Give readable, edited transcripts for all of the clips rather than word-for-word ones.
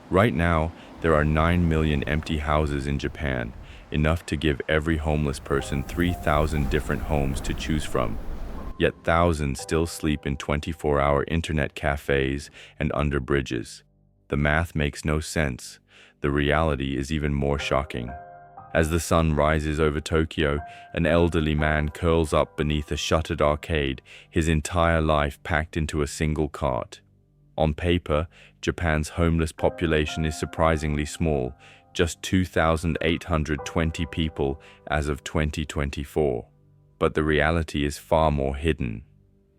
Right now, there are 9 million empty houses in Japan, enough to give every homeless person 3,000 different homes to choose from. Yet thousands still sleep in 24-hour internet cafes and under bridges. The math makes no sense. The reality is even more shocking. As the sun rises over Tokyo, an elderly man curls up beneath a shuttered arcade, his entire life packed into a single cart. On paper, Japan's homeless population is surprisingly small, just 2,820 people as of 2024. But the reality is far more hidden.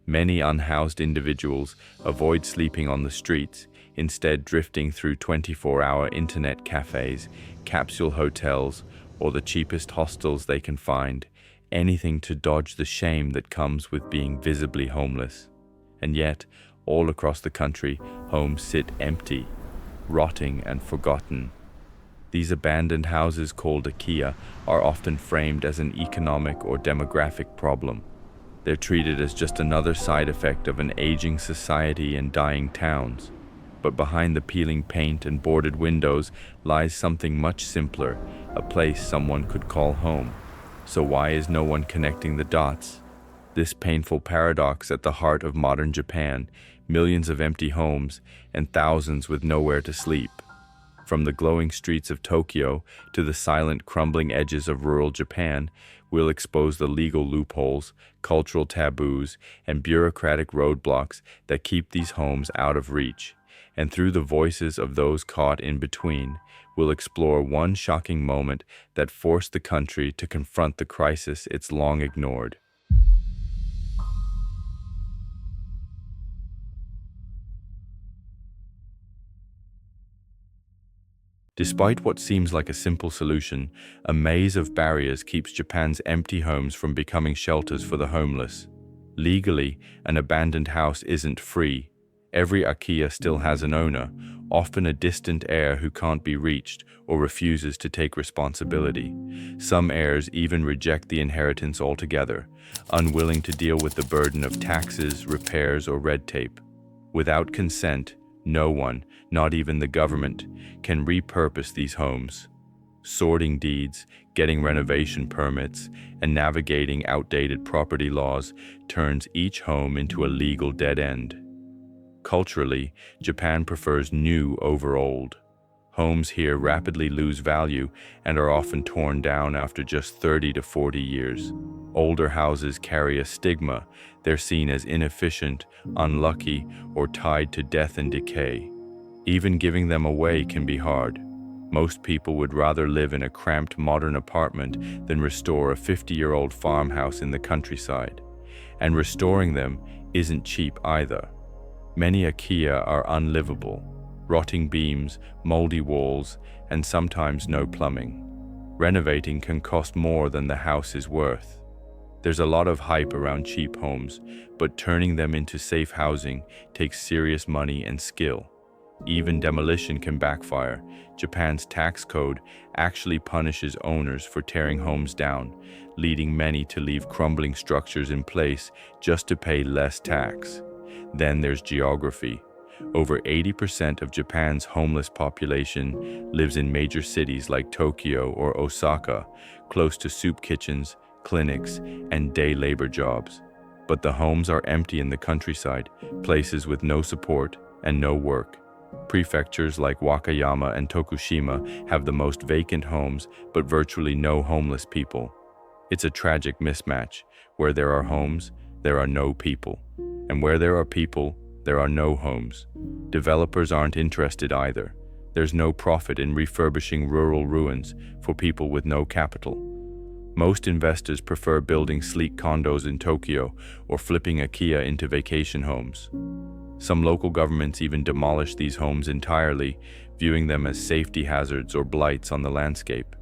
Many unhoused individuals avoid sleeping on the streets, instead drifting through 24-hour internet cafes, capsule hotels, or the cheapest hostels they can find, anything to dodge the shame that comes with being visibly homeless. And yet, all across the country, homes sit empty, rotting and forgotten. These abandoned houses called Akiya are often framed as an economic or demographic problem. They're treated as just another side effect of an aging society and dying towns. But behind the peeling paint and boarded windows lies something much simpler, a place someone could call home. So why is no one connecting the dots? This painful paradox at the heart of modern Japan, millions of empty homes and thousands with nowhere to sleep. From the glowing streets of Tokyo to the silent, crumbling edges of rural Japan, we'll expose the legal loopholes, cultural taboos, and bureaucratic roadblocks that keep these homes out of reach. And through the voices of those caught in between, we'll explore one shocking moment that forced the country to confront the crisis it's long ignored. Despite what seems like a simple solution, a maze of barriers keeps Japan's empty homes from becoming shelters for the homeless. Legally, an abandoned house isn't free. Every Akiya still has an owner, often a distant heir who can't be reached or refuses to take responsibility. Some heirs even reject the inheritance altogether, unwilling to deal with the burden of taxes, repairs, or red tape. Without consent, no one, not even the government, can repurpose these homes. Sorting deeds, getting renovation permits, and navigating outdated property laws turns each home into a legal dead end. Culturally, Japan prefers new over old. Homes here rapidly lose value and are often torn down after just 30 to 40 years. Older houses carry a stigma. They're seen as inefficient, unlucky, or tied to death and decay. Even giving them away can be hard. Most people would rather live in a cramped modern apartment than restore a 50-year-old farmhouse in the countryside. And restoring them isn't cheap either. Many Akiya are unlivable. Rotting beams, moldy walls, and sometimes no plumbing. Renovating can cost more than the house is worth. There's a lot of hype around cheap homes, but turning them into safe housing takes serious money and skill. Even demolition can backfire. Japan's tax code actually punishes owners for tearing homes down, leading many to leave crumbling structures in place just to pay less tax. Then there's geography. Over 80% of Japan's homeless population lives in major cities like Tokyo or Osaka, close to soup kitchens, clinics, and day labor jobs. But the homes are empty in the countryside, places with no support and no work. Prefectures like Wakayama and Tokushima have the most vacant homes, but virtually no homeless people. It's a tragic mismatch. Where there are homes, there are no people. And where there are people, there are no homes. Developers aren't interested either. There's no profit in refurbishing rural ruins for people with no capital. Most investors prefer building sleek condos in Tokyo or flipping Akiya into vacation homes. Some local governments even demolish these homes entirely, viewing them as safety hazards or blights on the landscape.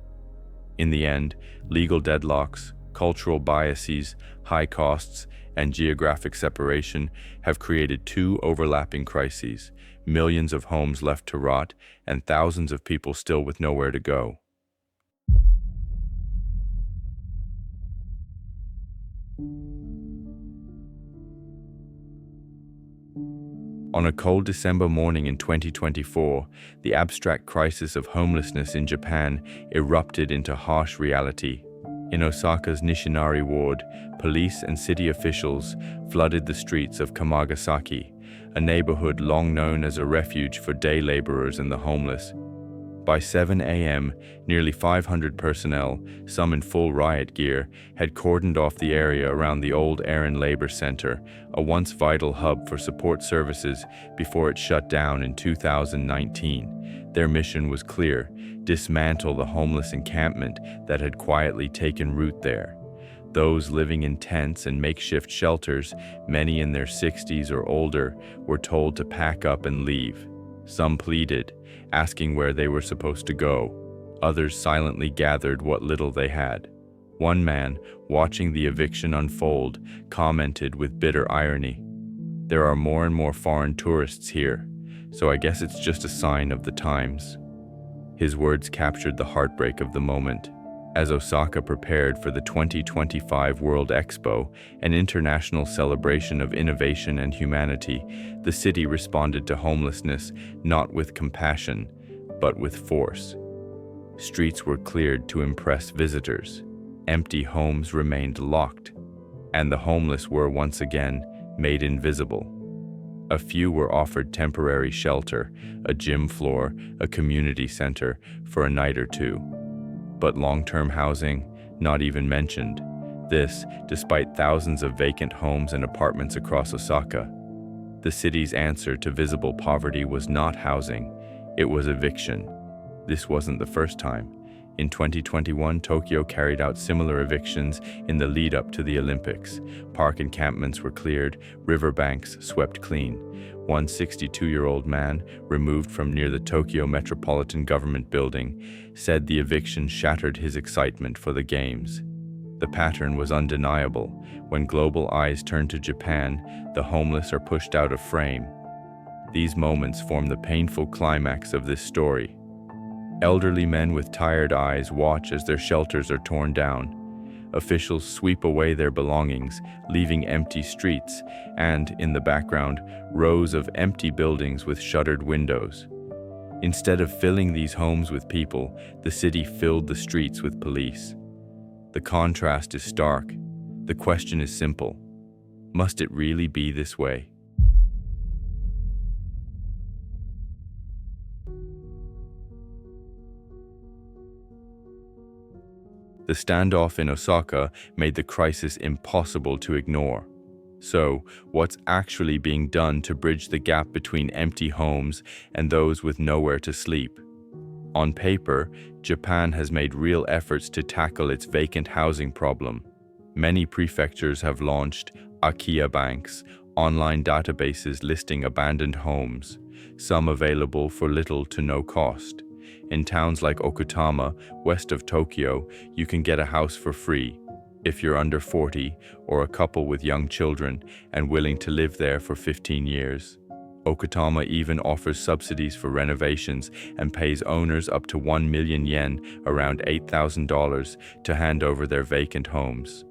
In the end, legal deadlocks, cultural biases, high costs, and geographic separation have created two overlapping crises: millions of homes left to rot and thousands of people still with nowhere to go. On a cold December morning in 2024, the abstract crisis of homelessness in Japan erupted into harsh reality. In Osaka's Nishinari ward, police and city officials flooded the streets of Kamagasaki, a neighborhood long known as a refuge for day laborers and the homeless. By 7 a.m., nearly 500 personnel, some in full riot gear, had cordoned off the area around the old Aaron Labor Center, a once vital hub for support services before it shut down in 2019. Their mission was clear: dismantle the homeless encampment that had quietly taken root there. Those living in tents and makeshift shelters, many in their 60s or older, were told to pack up and leave. Some pleaded, asking where they were supposed to go. Others silently gathered what little they had. One man, watching the eviction unfold, commented with bitter irony, "There are more and more foreign tourists here, so I guess it's just a sign of the times." His words captured the heartbreak of the moment. As Osaka prepared for the 2025 World Expo, an international celebration of innovation and humanity, the city responded to homelessness not with compassion, but with force. Streets were cleared to impress visitors. Empty homes remained locked, and the homeless were once again made invisible. A few were offered temporary shelter, a gym floor, a community center for a night or two. But long-term housing, not even mentioned. This, despite thousands of vacant homes and apartments across Osaka. The city's answer to visible poverty was not housing, it was eviction. This wasn't the first time. In 2021, Tokyo carried out similar evictions in the lead-up to the Olympics. Park encampments were cleared, riverbanks swept clean. One 62-year-old man, removed from near the Tokyo Metropolitan Government Building, said the eviction shattered his excitement for the Games. The pattern was undeniable. When global eyes turn to Japan, the homeless are pushed out of frame. These moments form the painful climax of this story. Elderly men with tired eyes watch as their shelters are torn down. Officials sweep away their belongings, leaving empty streets and, in the background, rows of empty buildings with shuttered windows. Instead of filling these homes with people, the city filled the streets with police. The contrast is stark. The question is simple: must it really be this way? The standoff in Osaka made the crisis impossible to ignore. So, what's actually being done to bridge the gap between empty homes and those with nowhere to sleep? On paper, Japan has made real efforts to tackle its vacant housing problem. Many prefectures have launched Akiya banks, online databases listing abandoned homes, some available for little to no cost. In towns like Okutama, west of Tokyo, you can get a house for free if you're under 40 or a couple with young children and willing to live there for 15 years. Okutama even offers subsidies for renovations and pays owners up to 1 million yen, around $8,000, to hand over their vacant homes.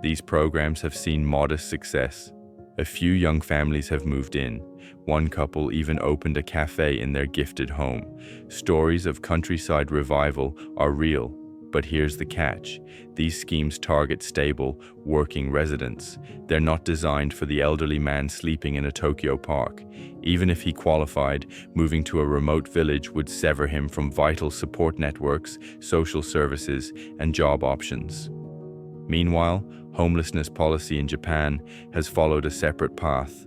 These programs have seen modest success. A few young families have moved in. One couple even opened a cafe in their gifted home. Stories of countryside revival are real, but here's the catch. These schemes target stable, working residents. They're not designed for the elderly man sleeping in a Tokyo park. Even if he qualified, moving to a remote village would sever him from vital support networks, social services, and job options. Meanwhile, homelessness policy in Japan has followed a separate path.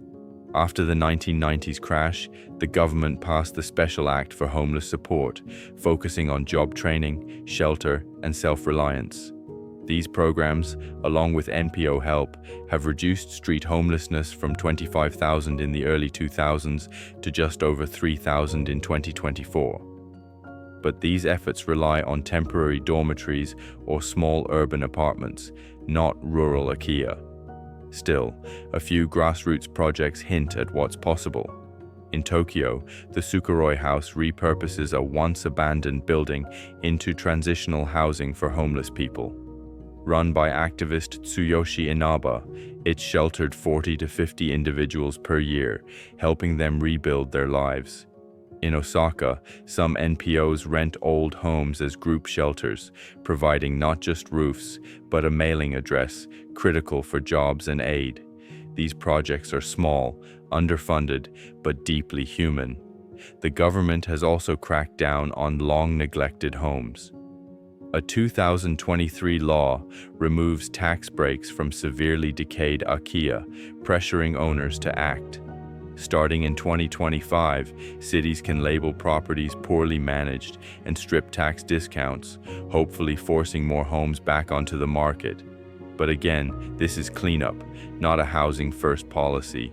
After the 1990s crash, the government passed the Special Act for Homeless Support, focusing on job training, shelter, and self-reliance. These programs, along with NPO help, have reduced street homelessness from 25,000 in the early 2000s to just over 3,000 in 2024. But these efforts rely on temporary dormitories or small urban apartments, not rural Akiya. Still, a few grassroots projects hint at what's possible. In Tokyo, the Sukuroi House repurposes a once-abandoned building into transitional housing for homeless people. Run by activist Tsuyoshi Inaba, it sheltered 40 to 50 individuals per year, helping them rebuild their lives. In Osaka, some NPOs rent old homes as group shelters, providing not just roofs, but a mailing address, critical for jobs and aid. These projects are small, underfunded, but deeply human. The government has also cracked down on long-neglected homes. A 2023 law removes tax breaks from severely decayed Akiya, pressuring owners to act. Starting in 2025, cities can label properties poorly managed and strip tax discounts, hopefully forcing more homes back onto the market. But again, this is cleanup, not a housing-first policy.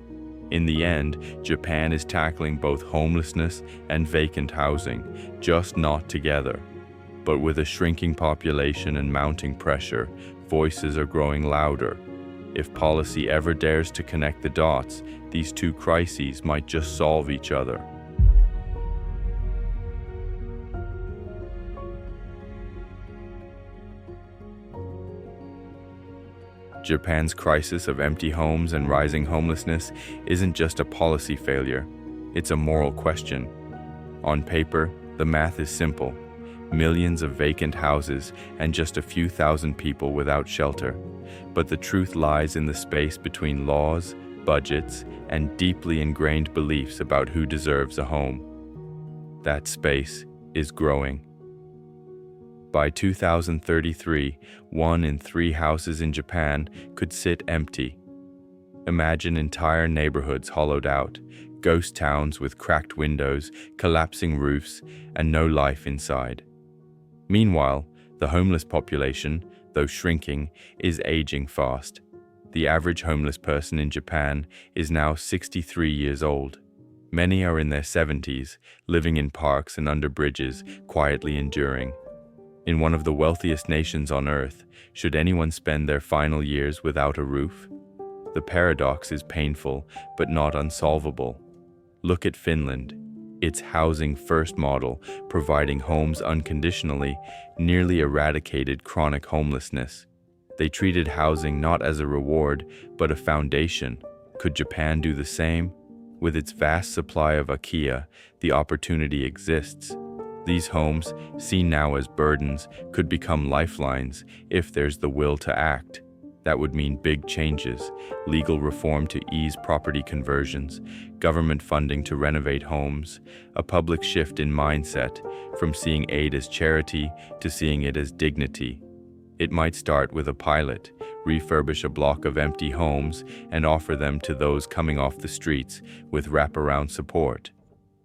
In the end, Japan is tackling both homelessness and vacant housing, just not together. But with a shrinking population and mounting pressure, voices are growing louder. If policy ever dares to connect the dots, these two crises might just solve each other. Japan's crisis of empty homes and rising homelessness isn't just a policy failure, it's a moral question. On paper, the math is simple. Millions of vacant houses and just a few thousand people without shelter. But the truth lies in the space between laws, budgets, and deeply ingrained beliefs about who deserves a home. That space is growing. By 2033, 1 in 3 houses in Japan could sit empty. Imagine entire neighborhoods hollowed out, ghost towns with cracked windows, collapsing roofs, and no life inside. Meanwhile, the homeless population, though shrinking, is aging fast. The average homeless person in Japan is now 63 years old. Many are in their 70s, living in parks and under bridges, quietly enduring. In one of the wealthiest nations on earth, should anyone spend their final years without a roof? The paradox is painful, but not unsolvable. Look at Finland. Its housing-first model, providing homes unconditionally, nearly eradicated chronic homelessness. They treated housing not as a reward, but a foundation. Could Japan do the same? With its vast supply of Akiya, the opportunity exists. These homes, seen now as burdens, could become lifelines if there's the will to act. That would mean big changes, legal reform to ease property conversions, government funding to renovate homes, a public shift in mindset from seeing aid as charity to seeing it as dignity. It might start with a pilot, refurbish a block of empty homes and offer them to those coming off the streets with wraparound support.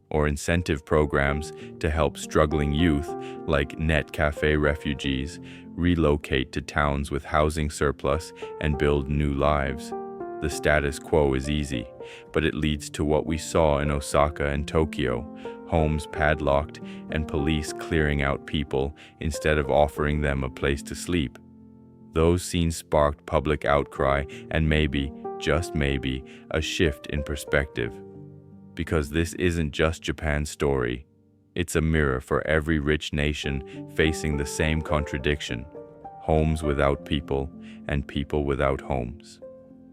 Or incentive programs to help struggling youth, like net cafe refugees, relocate to towns with housing surplus and build new lives. The status quo is easy, but it leads to what we saw in Osaka and Tokyo, homes padlocked and police clearing out people instead of offering them a place to sleep. Those scenes sparked public outcry and maybe, just maybe, a shift in perspective. Because this isn't just Japan's story. It's a mirror for every rich nation facing the same contradiction: homes without people and people without homes.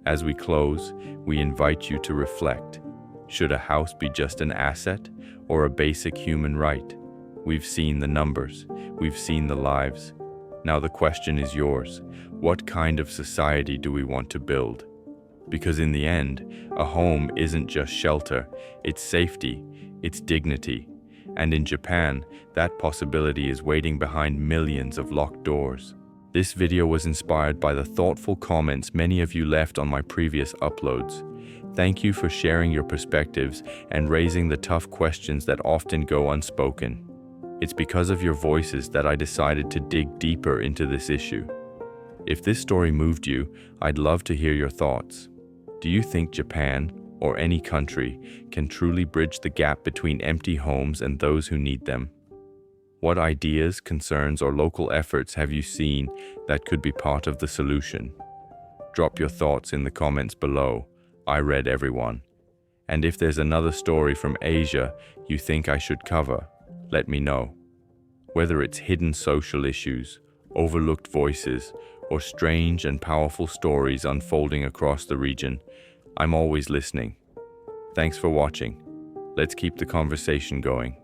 As we close, we invite you to reflect. Should a house be just an asset or a basic human right? We've seen the numbers, we've seen the lives. Now the question is yours. What kind of society do we want to build? Because in the end, a home isn't just shelter, it's safety, it's dignity. And in Japan, that possibility is waiting behind millions of locked doors. This video was inspired by the thoughtful comments many of you left on my previous uploads. Thank you for sharing your perspectives and raising the tough questions that often go unspoken. It's because of your voices that I decided to dig deeper into this issue. If this story moved you, I'd love to hear your thoughts. Do you think Japan, or any country, can truly bridge the gap between empty homes and those who need them? What ideas, concerns, or local efforts have you seen that could be part of the solution? Drop your thoughts in the comments below. I read everyone. And if there's another story from Asia you think I should cover, let me know. Whether it's hidden social issues, overlooked voices, or strange and powerful stories unfolding across the region, I'm always listening. Thanks for watching. Let's keep the conversation going.